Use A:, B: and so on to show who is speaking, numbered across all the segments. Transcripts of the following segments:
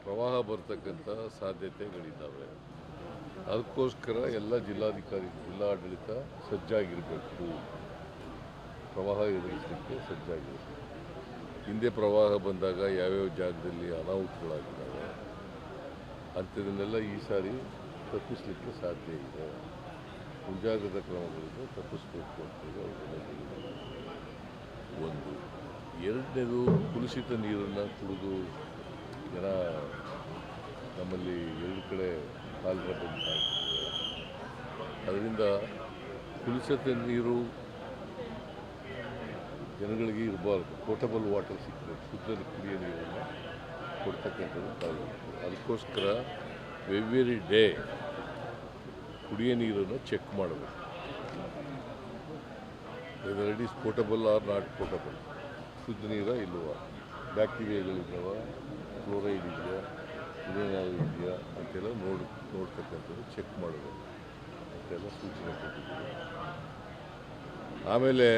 A: ಪ್ರವಾಹ ಬರ್ತಕ್ಕಂಥ ಸಾಧ್ಯತೆಗಳಿದ್ದಾವೆ. ಅದಕ್ಕೋಸ್ಕರ ಎಲ್ಲ ಜಿಲ್ಲಾಧಿಕಾರಿ ಜಿಲ್ಲಾಡಳಿತ ಸಜ್ಜಾಗಿರಬೇಕು, ಪ್ರವಾಹ ಎದುರಿಸಲಿಕ್ಕೆ ಸಜ್ಜಾಗಿರಬೇಕು. ಹಿಂದೆ ಪ್ರವಾಹ ಬಂದಾಗ ಯಾವ್ಯಾವ ಜಾಗದಲ್ಲಿ ಅನಾಹುತಗಳಾಗಿದ್ದಾವೆ ಅಂಥದನ್ನೆಲ್ಲ ಈ ಸಾರಿ ತಪ್ಪಿಸಲಿಕ್ಕೆ ಸಾಧ್ಯ ಇದೆ. ಮುಂಜಾಗ್ರತಾ ಕ್ರಮಗಳಿಂದ ತಪ್ಪಿಸಬೇಕು ಅಂತೇಳಿ ಅವರೆಲ್ಲ ಒಂದು. ಎರಡನೇದು, ಕುಲುಷಿತ ನೀರನ್ನು ಕುಡಿದು ಜನ ನಮ್ಮಲ್ಲಿ ಎರಡು ಕಡೆ ಕಾಲರ ಬಂದಿದೆ. ಅದರಿಂದ ಕುಲುಷಿತ ನೀರು ಜನಗಳಿಗೆ ಇರಬಾರ್ದು. ಪೋರ್ಟಬಲ್ ವಾಟರ್ ಸಿಕ್ಕಬೇಕು, ಶುದ್ಧ ಕುಡಿಯೋ ನೀರನ್ನು ಕೊಡ್ತಕ್ಕಂಥದ್ದು ಕಾಯಬೇಕು. ಅದಕ್ಕೋಸ್ಕರ ಎವ್ರಿ ಡೇ ಕುಡಿಯೋ ನೀರನ್ನು ಚೆಕ್ ಮಾಡಬೇಕು. Whether it is portable or not portable, ಶುದ್ಧ ನೀರ ಇಲ್ವಾ, ಬ್ಯಾಕ್ಟೀರಿಯಾಗಳಿದ್ದಾವ, ಫ್ಲೋರೈಡ್ ಇದೆಯಾ, ಇದೇನಾದರೂ ಇದೆಯಾ ಅಂತೆಲ್ಲ ನೋಡ್ತಕ್ಕಂಥದ್ದು, ಚೆಕ್ ಮಾಡಬೇಕು ಅಂತೆಲ್ಲ ಸೂಚನೆ ಕೊಟ್ಟಿದ್ದೀವಿ. ಆಮೇಲೆ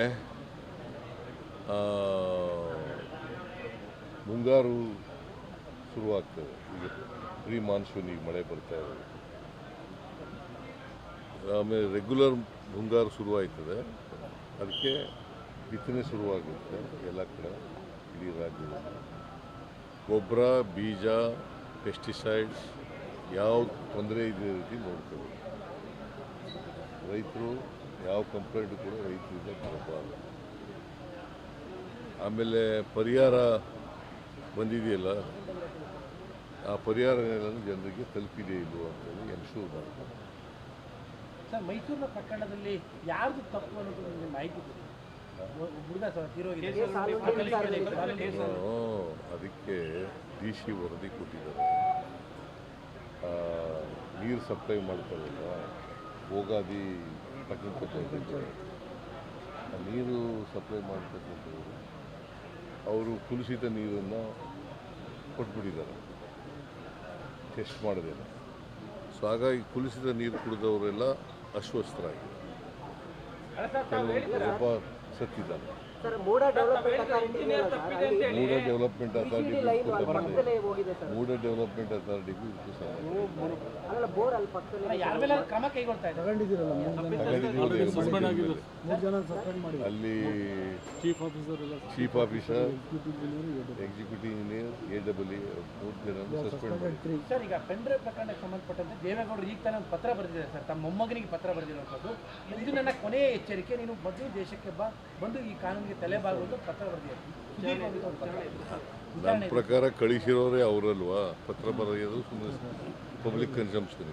A: ಮುಂಗಾರು ಶುರುವಾಗ್ತದೆ. ಈಗ ಪ್ರೀ ಮಾನ್ಸೂನ್ ಈಗ ಮಳೆ ಬರ್ತಾ ಇದೆ. ಆಮೇಲೆ ರೆಗ್ಯುಲರ್ ಮುಂಗಾರು ಶುರುವಾಯ್ತದೆ. ಅದಕ್ಕೆ ಬಿತ್ತನೆ ಶುರುವಾಗುತ್ತೆ ಎಲ್ಲ ಕಡೆ, ಇಡೀ ರಾಜ್ಯದಲ್ಲಿ. ಗೊಬ್ಬರ, ಬೀಜ, ಪೆಸ್ಟಿಸೈಡ್ಸ್ ಯಾವ ತೊಂದರೆ ಇದೇ ರೀತಿ ನೋಡ್ಕೋಬೇಕು. ರೈತರು ಯಾವ ಕಂಪ್ಲೇಂಟ್ ಕೂಡ ರೈತರಿಂದ ಬರಬಾರ್ದು. ಆಮೇಲೆ ಪರಿಹಾರ ಬಂದಿದೆಯಲ್ಲ, ಆ ಪರಿಹಾರ ಜನರಿಗೆ ತಲುಪಿದೆ ಇಲ್ವೋ ಅಂತೇಳಿ ಎನ್ಶೂರ್ ಮಾಡಬೇಕು.
B: ಸರ್, ಮೈಸೂರಿನ ಪ್ರಕರಣದಲ್ಲಿ ಯಾರ್ದು ತಪ್ಪು ಅನ್ನೋದು ನಿಮಗೆ ಮಾಹಿತಿ ಕೊಡಿ.
A: ಅದಕ್ಕೆ DC ವರದಿ ಕೊಟ್ಟಿದ್ದಾರೆ. ನೀರು ಸಪ್ಲೈ ಮಾಡ್ತಾರಲ್ಲ, ಭೋಗಾದಿ ಪಟ್ಟಣ ನೀರು ಸಪ್ಲೈ ಮಾಡ್ತಕ್ಕಂಥವ್ರು ಅವರು ಕುಲುಷಿತ ನೀರನ್ನು ಕೊಟ್ಬಿಟ್ಟಿದ್ದಾರೆ, ಟೆಸ್ಟ್ ಮಾಡೋದಿಲ್ಲ. ಸೊ ಹಾಗಾಗಿ ಕುಲುಷಿತ ನೀರು ಕುಡಿದವರೆಲ್ಲ ಅಸ್ವಸ್ಥರಾಗಿದ್ದಾರೆ, ಒಬ್ಬ ಸತ್ತಿದ್ದಾನೆ. ಮೂಡ ಡೆವಲಪ್ಮೆಂಟ್ ಅಥಾರಿಟಿಗೂ ಅಲ್ಲಿ chief officer, executive engineer, AEE 3 ಜನ ಸಸ್ಪೆಂಡ್ ಮಾಡಿದ್ರು.
B: ಸರ್, ಈಗ ಪೆಂಡ್ರೈವ್ ಪ್ರಕರಣಕ್ಕೆ ಸಂಬಂಧಪಟ್ಟಂತೆ ದೇವೇಗೌಡರು ಈಗ ತಾನೇ ಒಂದು ಪತ್ರ ಬರೆದಿದ್ದಾರೆ ಸರ್, ತಮ್ಮ ಮೊಮ್ಮಗನಿಗೆ ಪತ್ರ ಬರೆದಿರುವಂಥದ್ದು. ಇದು ನನ್ನ ಕೊನೆಯ ಎಚ್ಚರಿಕೆ, ನೀನು ಮೊದಲು ದೇಶಕ್ಕೆ ಬಂದು ಈ ಕಾನೂನಿಗೆ ತಲೆಬಾಗುವುದು ಪತ್ರ ಬರೆದಿದ್ದಾರೆ.
A: ನನ್ನ ಪ್ರಕಾರ ಕಳಿಸಿರೋರೇ ಅವರಲ್ವಾ, ಪತ್ರ ಬರೆಯೋದು ಸುಮ್ಮನೆ ಪಬ್ಲಿಕ್ ಕನ್ಸಂಪ್ಷನ್.